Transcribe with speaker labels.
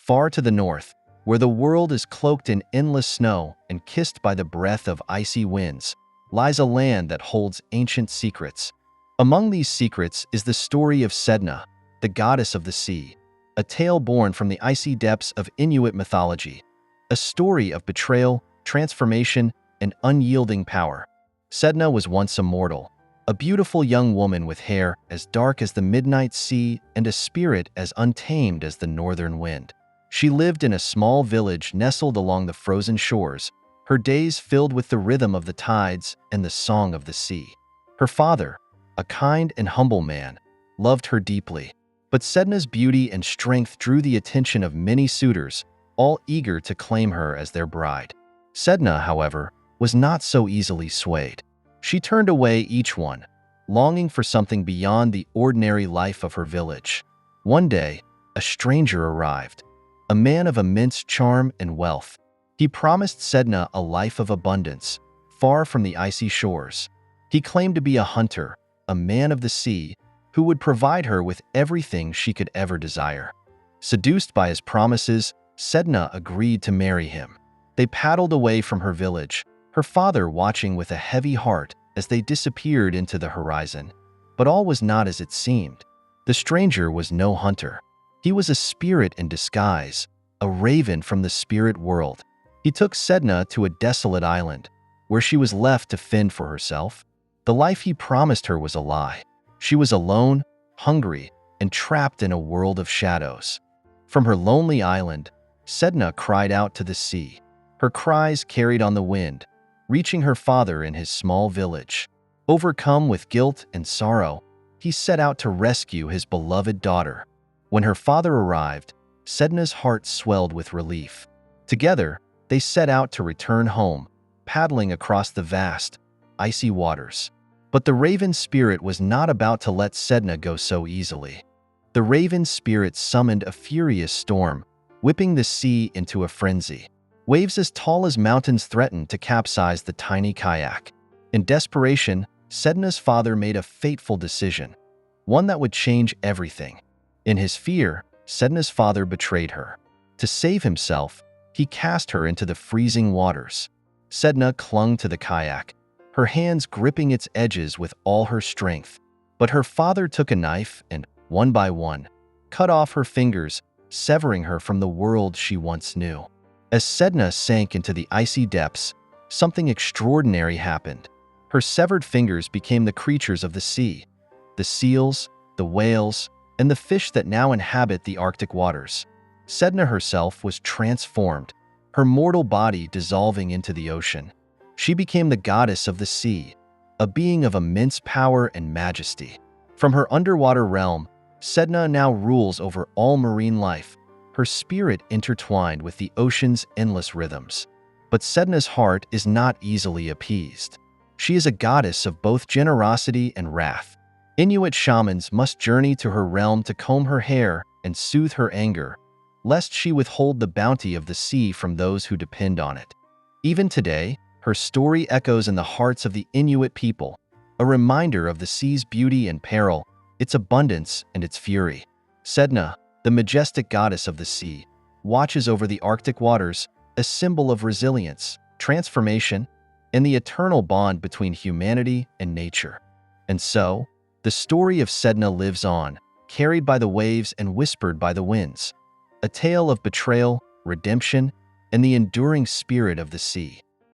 Speaker 1: Far to the north, where the world is cloaked in endless snow and kissed by the breath of icy winds, lies a land that holds ancient secrets. Among these secrets is the story of Sedna, the goddess of the sea, a tale born from the icy depths of Inuit mythology, a story of betrayal, transformation, and unyielding power. Sedna was once a mortal, a beautiful young woman with hair as dark as the midnight sea and a spirit as untamed as the northern wind. She lived in a small village nestled along the frozen shores, her days filled with the rhythm of the tides and the song of the sea. Her father, a kind and humble man, loved her deeply, but Sedna's beauty and strength drew the attention of many suitors, all eager to claim her as their bride. Sedna, however, was not so easily swayed. She turned away each one, longing for something beyond the ordinary life of her village. One day, a stranger arrived, a man of immense charm and wealth. He promised Sedna a life of abundance, far from the icy shores. He claimed to be a hunter, a man of the sea, who would provide her with everything she could ever desire. Seduced by his promises, Sedna agreed to marry him. They paddled away from her village, her father watching with a heavy heart as they disappeared into the horizon. But all was not as it seemed. The stranger was no hunter. He was a spirit in disguise, a raven from the spirit world. He took Sedna to a desolate island, where she was left to fend for herself. The life he promised her was a lie. She was alone, hungry, and trapped in a world of shadows. From her lonely island, Sedna cried out to the sea. Her cries carried on the wind, reaching her father in his small village. Overcome with guilt and sorrow, he set out to rescue his beloved daughter. When her father arrived, Sedna's heart swelled with relief. Together, they set out to return home, paddling across the vast, icy waters. But the raven spirit was not about to let Sedna go so easily. The raven spirit summoned a furious storm, whipping the sea into a frenzy. Waves as tall as mountains threatened to capsize the tiny kayak. In desperation, Sedna's father made a fateful decision, one that would change everything. In his fear, Sedna's father betrayed her. To save himself, he cast her into the freezing waters. Sedna clung to the kayak, her hands gripping its edges with all her strength. But her father took a knife and, one by one, cut off her fingers, severing her from the world she once knew. As Sedna sank into the icy depths, something extraordinary happened. Her severed fingers became the creatures of the sea, the seals, the whales, and the fish that now inhabit the Arctic waters. Sedna herself was transformed, her mortal body dissolving into the ocean. She became the goddess of the sea, a being of immense power and majesty. From her underwater realm, Sedna now rules over all marine life, her spirit intertwined with the ocean's endless rhythms. But Sedna's heart is not easily appeased. She is a goddess of both generosity and wrath. Inuit shamans must journey to her realm to comb her hair and soothe her anger, lest she withhold the bounty of the sea from those who depend on it. Even today, her story echoes in the hearts of the Inuit people, a reminder of the sea's beauty and peril, its abundance and its fury. Sedna, the majestic goddess of the sea, watches over the Arctic waters, a symbol of resilience, transformation, and the eternal bond between humanity and nature. And so, the story of Sedna lives on, carried by the waves and whispered by the winds, a tale of betrayal, redemption, and the enduring spirit of the sea.